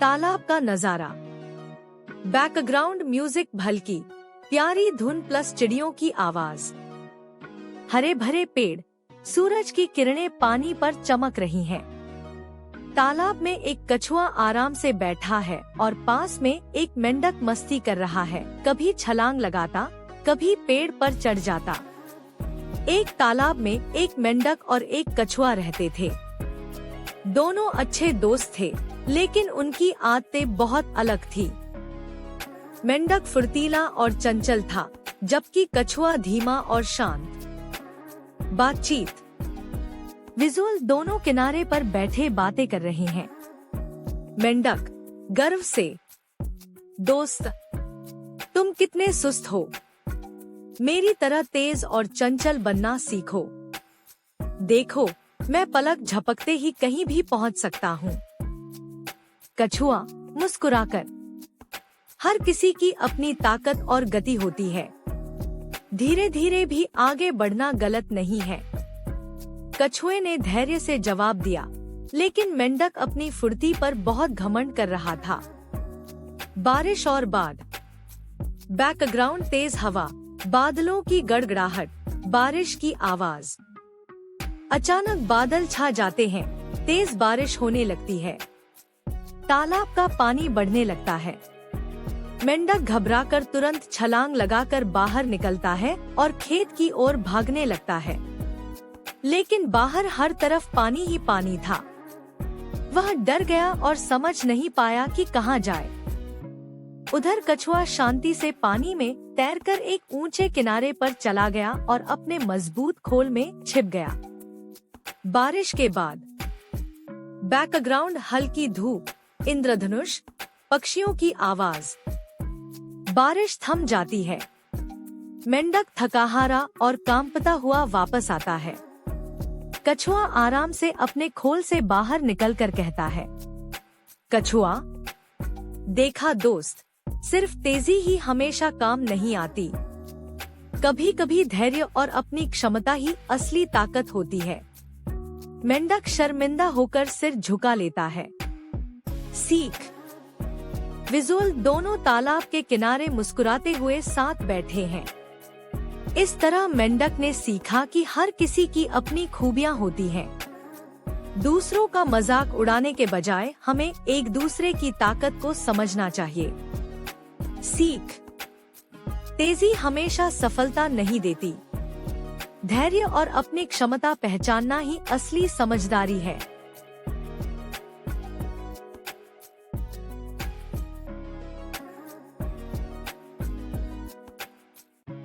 तालाब का नजारा, बैकग्राउंड म्यूजिक, हल्की प्यारी धुन प्लस चिड़ियों की आवाज। हरे भरे पेड़, सूरज की किरणें पानी पर चमक रही हैं। तालाब में एक कछुआ आराम से बैठा है और पास में एक मेंढक मस्ती कर रहा है। कभी छलांग लगाता, कभी पेड़ पर चढ़ जाता। एक तालाब में एक मेंढक और एक कछुआ रहते थे। दोनों अच्छे दोस्त थे, लेकिन उनकी आदतें बहुत अलग थी। मेंढक फुर्तीला और चंचल था, जबकि कछुआ धीमा और शांत। बातचीत। विजुअल, दोनों किनारे पर बैठे बातें कर रहे हैं। मेंढक गर्व से, दोस्त तुम कितने सुस्त हो, मेरी तरह तेज और चंचल बनना सीखो। देखो, मैं पलक झपकते ही कहीं भी पहुंच सकता हूँ। कछुआ मुस्कुराकर, हर किसी की अपनी ताकत और गति होती है, धीरे धीरे भी आगे बढ़ना गलत नहीं है। कछुए ने धैर्य से जवाब दिया, लेकिन मेंढक अपनी फुर्ती पर बहुत घमंड कर रहा था। बारिश और बाढ़। बैकग्राउंड तेज हवा, बादलों की गड़गड़ाहट, बारिश की आवाज। अचानक बादल छा जाते हैं, तेज बारिश होने लगती है। तालाब का पानी बढ़ने लगता है। मेंढक घबराकर तुरंत छलांग लगाकर बाहर निकलता है और खेत की ओर भागने लगता है। लेकिन बाहर हर तरफ पानी ही पानी था। वह डर गया और समझ नहीं पाया कि कहाँ जाए। उधर कछुआ शांति से पानी में तैरकर एक ऊंचे किनारे पर चला गया और अपने मजबूत खोल में छिप गया। बारिश के बाद। बैकग्राउंड हल्की धूप, इंद्रधनुष, पक्षियों की आवाज। बारिश थम जाती है। मेंढक थकाहारा और कांपता हुआ वापस आता है। कछुआ आराम से अपने खोल से बाहर निकलकर कहता है, कछुआ, देखा दोस्त, सिर्फ तेजी ही हमेशा काम नहीं आती। कभी कभी धैर्य और अपनी क्षमता ही असली ताकत होती है। मेंढक शर्मिंदा होकर सिर झुका लेता है। सीख। विजुअल, दोनों तालाब के किनारे मुस्कुराते हुए साथ बैठे हैं। इस तरह मेंढक ने सीखा कि हर किसी की अपनी खूबियां होती हैं। दूसरों का मजाक उड़ाने के बजाय हमें एक दूसरे की ताकत को समझना चाहिए। सीख। तेजी हमेशा सफलता नहीं देती। धैर्य और अपनी क्षमता पहचानना ही असली समझदारी है।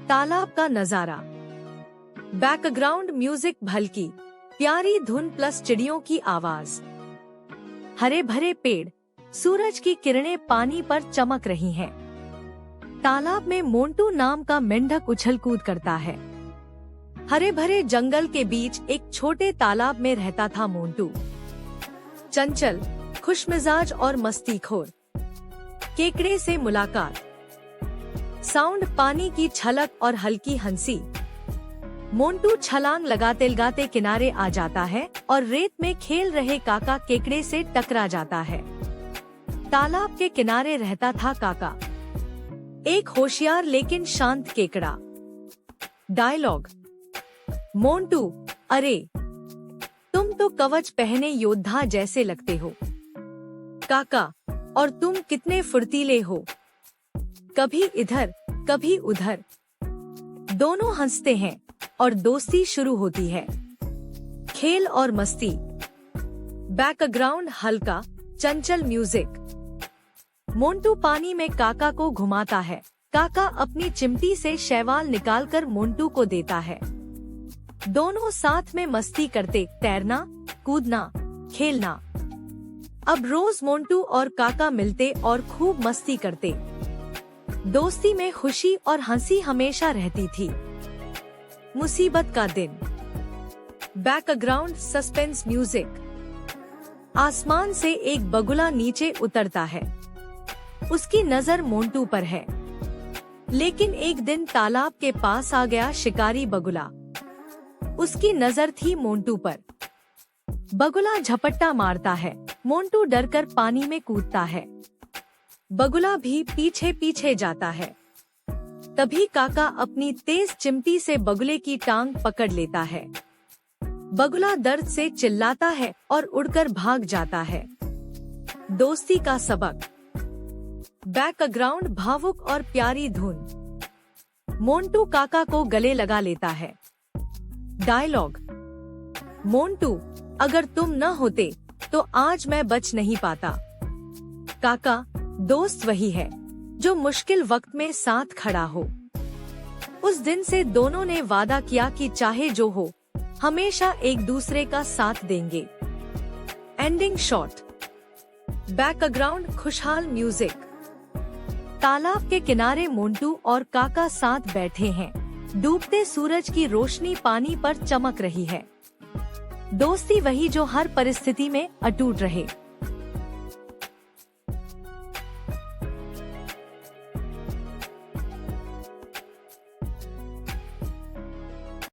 तालाब का नजारा। बैकग्राउंड म्यूजिक, हल्की प्यारी धुन प्लस चिड़ियों की आवाज। हरे भरे पेड़, सूरज की किरणें पानी पर चमक रही हैं। तालाब में मोंटू नाम का मेंढक उछल कूद करता है। हरे भरे जंगल के बीच एक छोटे तालाब में रहता था मोंटू। चंचल, खुशमिजाज और मस्तीखोर। केकड़े से मुलाकात। साउंड, पानी की छलक और हल्की हंसी। मोंटू छलांग लगाते लगाते किनारे आ जाता है और रेत में खेल रहे काका केकड़े से टकरा जाता है। तालाब के किनारे रहता था काका, एक होशियार लेकिन शांत केकड़ा। डायलॉग। मोंटू, अरे तुम तो कवच पहने योद्धा जैसे लगते हो। काका, और तुम कितने फुर्तीले हो, कभी इधर कभी उधर। दोनों हंसते हैं और दोस्ती शुरू होती है। खेल और मस्ती। बैकग्राउंड हल्का चंचल म्यूजिक। मोंटू पानी में काका को घुमाता है। काका अपनी चिमटी से शैवाल निकालकर मोंटू को देता है। दोनों साथ में मस्ती करते, तैरना, कूदना, खेलना। अब रोज मोंटू और काका मिलते और खूब मस्ती करते। दोस्ती में खुशी और हंसी हमेशा रहती थी। मुसीबत का दिन। Background suspense music. आसमान से एक बगुला नीचे उतरता है। उसकी नजर मोंटू पर है। लेकिन एक दिन तालाब के पास आ गया शिकारी बगुला। उसकी नजर थी मोंटू पर। बगुला झपट्टा मारता है, मोंटू डरकर पानी में कूदता है। बगुला भी पीछे पीछे जाता है। तभी काका अपनी तेज चिमटी से बगुले की टांग पकड़ लेता है। बगुला दर्द से चिल्लाता है और उड़कर भाग जाता है। दोस्ती का सबक। बैकग्राउंड भावुक और प्यारी धुन। मोंटू काका को गले लगा लेता है। डायलॉग। मोंटू, अगर तुम न होते तो आज मैं बच नहीं पाता। काका, दोस्त वही है जो मुश्किल वक्त में साथ खड़ा हो। उस दिन से दोनों ने वादा किया कि चाहे जो हो, हमेशा एक दूसरे का साथ देंगे। Ending shot. बैकग्राउंड खुशहाल म्यूजिक। तालाब के किनारे मोंटू और काका साथ बैठे हैं। डूबते सूरज की रोशनी पानी पर चमक रही है। दोस्ती वही जो हर परिस्थिति में अटूट रहे।